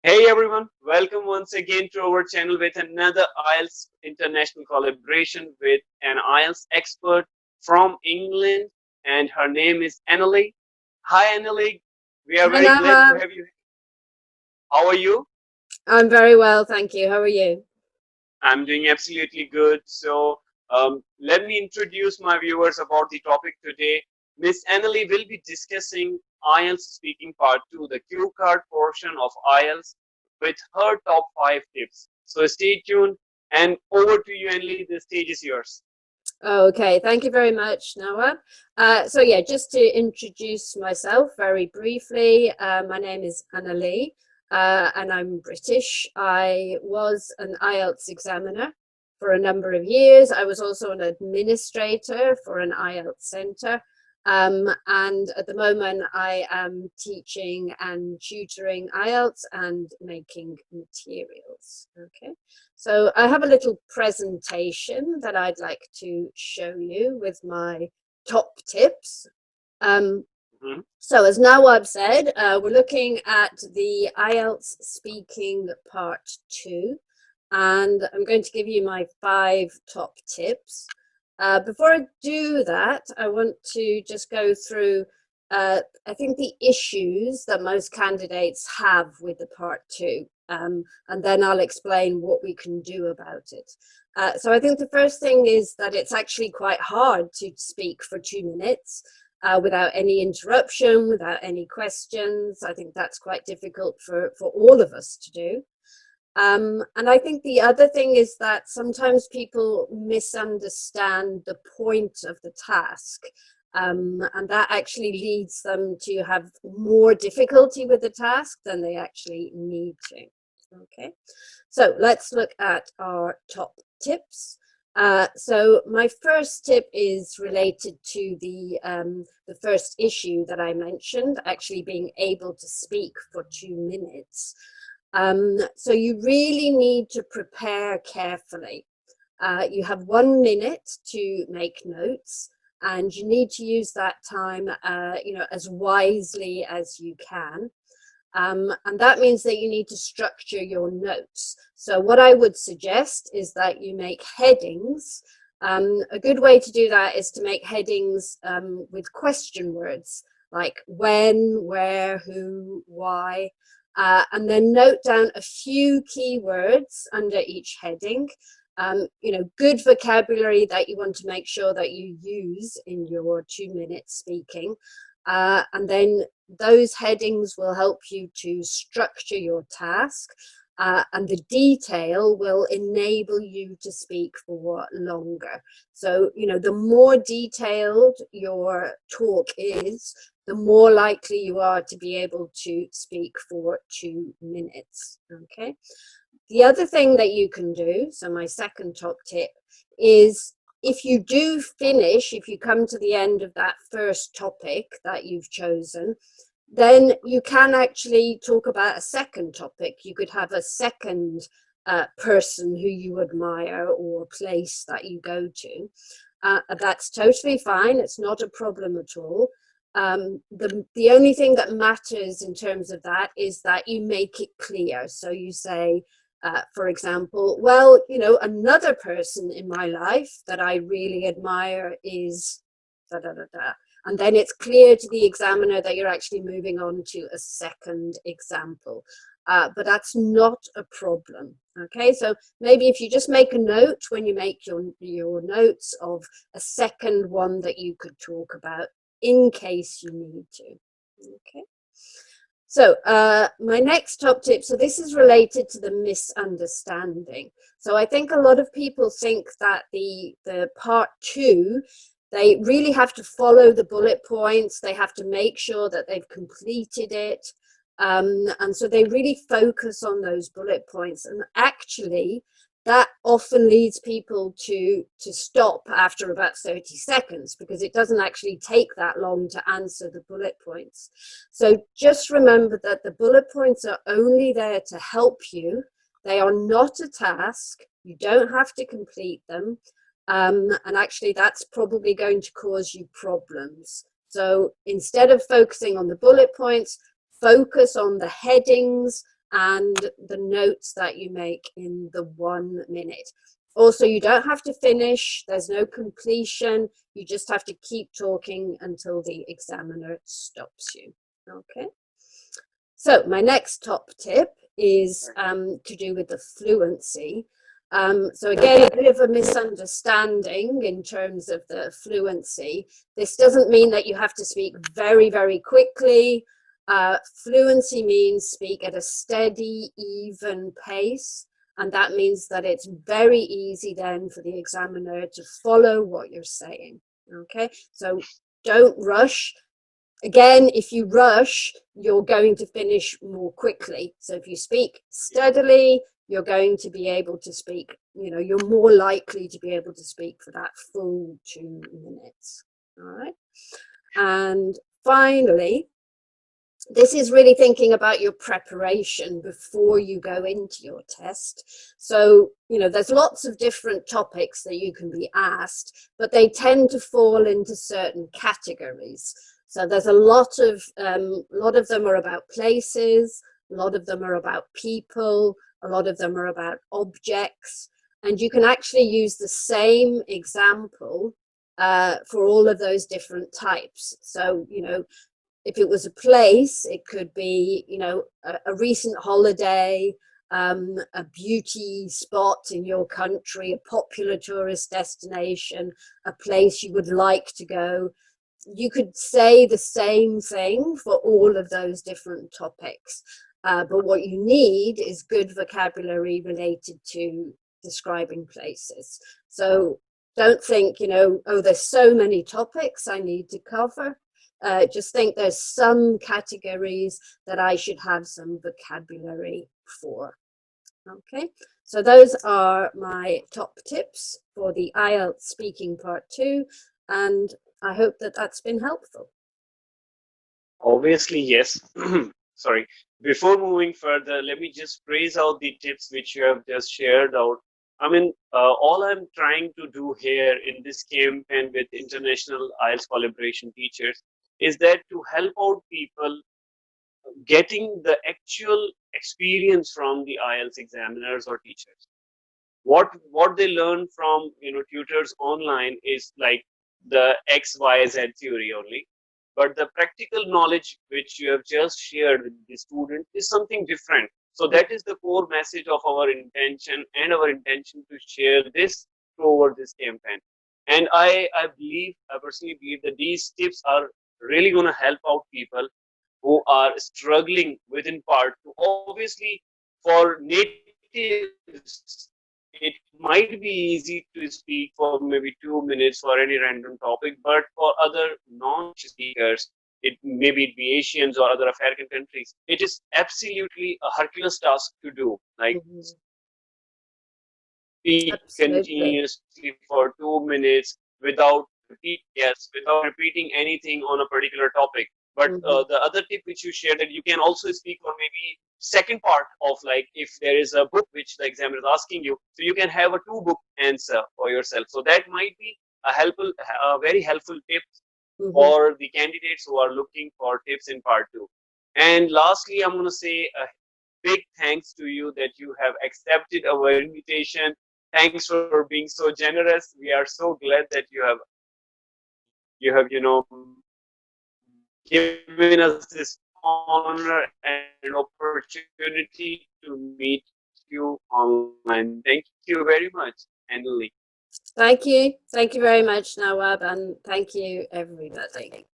Hey everyone, welcome once again to our channel with another IELTS international collaboration with an IELTS expert from England, and her name is Annelie. Hi Annelie, we are Hi, very glad to Nawab. have you. How are you? I'm very well, thank you. How are you? I'm doing absolutely good. So let me introduce my viewers about the topic today. Miss Annelie will be discussing IELTS Speaking Part 2, the cue card portion of IELTS, with her top 5 tips. So stay tuned and over to you, Annelie. The stage is yours. Okay, thank you very much, Nawab. So just to introduce myself very briefly, my name is Annelie, and I'm British. I was an IELTS examiner for a number of years. I was also an administrator for an IELTS centre. And at the moment, I am teaching and tutoring IELTS and making materials. Okay. So I have a little presentation that I'd like to show you with my top tips. Um, Mhm. so as Nawab said, we're looking at the IELTS Speaking Part 2, and I'm going to give you my 5 top tips. Before I do that, I want to just go through, I think, the issues that most candidates have with the Part 2, and then I'll explain what we can do about it. So I think the first thing is that it's actually quite hard to speak for 2 minutes without any interruption, without any questions. I think that's quite difficult for all of us to do. And I think the other thing is that sometimes people misunderstand the point of the task. And that actually leads them to have more difficulty with the task than they actually need to. Okay, so let's look at our top tips. So my first tip is related to the first issue that I mentioned, actually being able to speak for 2 minutes. So you really need to prepare carefully. You have 1 minute to make notes, and you need to use that time, as wisely as you can. And that means that you need to structure your notes. So what I would suggest is that you make headings. A good way to do that is to make headings with question words like when, where, who, why, and then note down a few keywords under each heading. Good vocabulary that you want to make sure that you use in your 2 minute speaking. And then those headings will help you to structure your task, and the detail will enable you to speak for longer. So, the more detailed your talk is, the more likely you are to be able to speak for 2 minutes. Okay. The other thing that you can do, so my second top tip, is if you do finish, if you come to the end of that first topic that you've chosen, then you can actually talk about a second topic. You could have a second person who you admire or place that you go to. That's totally fine. It's not a problem at all. The only thing that matters in terms of that is that you make it clear. So you say, for example, well, another person in my life that I really admire is da da da da. And then it's clear to the examiner that you're actually moving on to a second example. But that's not a problem. Okay, so maybe if you just make a note when you make your notes of a second one that you could talk about in case you need to. Okay. So my next top tip, so this is related to the misunderstanding. So I think a lot of people think that the part 2, they really have to follow the bullet points. They have to make sure that they've completed it. And so they really focus on those bullet points. And actually, that often leads people to stop after about 30 seconds because it doesn't actually take that long to answer the bullet points. So just remember that the bullet points are only there to help you. They are not a task. You don't have to complete them. And actually, that's probably going to cause you problems. So instead of focusing on the bullet points, focus on the headings and the notes that you make in the 1 minute. Also, you don't have to finish. There's no completion. You just have to keep talking until the examiner stops you. Okay. So my next top tip is to do with the fluency. So again, a bit of a misunderstanding in terms of the fluency. This doesn't mean that you have to speak very, very quickly. Fluency means speak at a steady, even pace. And that means that it's very easy then for the examiner to follow what you're saying. Okay, so don't rush. Again, if you rush, you're going to finish more quickly. So if you speak steadily, you're going to be able to speak, you're more likely to be able to speak for that full 2 minutes. All right. And finally, this is really thinking about your preparation before you go into your test. So, there's lots of different topics that you can be asked, but they tend to fall into certain categories. So there's a lot of them are about places, a lot of them are about people, a lot of them are about objects, and you can actually use the same example for all of those different types. So, if it was a place, it could be, a recent holiday, a beauty spot in your country, a popular tourist destination, a place you would like to go. You could say the same thing for all of those different topics. But what you need is good vocabulary related to describing places. So don't think, oh, there's so many topics I need to cover. Just think there's some categories that I should have some vocabulary for. Okay, so those are my top tips for the IELTS Speaking Part 2, and I hope that that's been helpful. Obviously, yes. Sorry. Before moving further, let me just praise out the tips which you have just shared out. I mean, all I'm trying to do here in this campaign with international IELTS collaboration teachers is that to help out people getting the actual experience from the IELTS examiners or teachers. What they learn from tutors online is like the XYZ theory only, but the practical knowledge which you have just shared with the student is something different. So that is the core message of our intention and our intention to share this over this campaign. And I personally believe that these tips are really going to help out people who are struggling within part two. Obviously, for natives, it might be easy to speak for maybe 2 minutes for any random topic, but for other non-speakers, it be Asians or other African countries, it is absolutely a Herculean task to do. Like speak continuously for 2 minutes without repeating anything on a particular topic. But the other tip which you shared, that you can also speak for maybe second part of, like, if there is a book which the examiner is asking you, so you can have a 2-book answer for yourself. So that might be a very helpful tip for the candidates who are looking for tips in part 2. And lastly, I'm going to say a big thanks to you that you have accepted our invitation. Thanks for being so generous. We are so glad that you have given us this honor and opportunity to meet you online. Thank you very much, Annelie. Thank you. Thank you very much, Nawab, and thank you, everybody.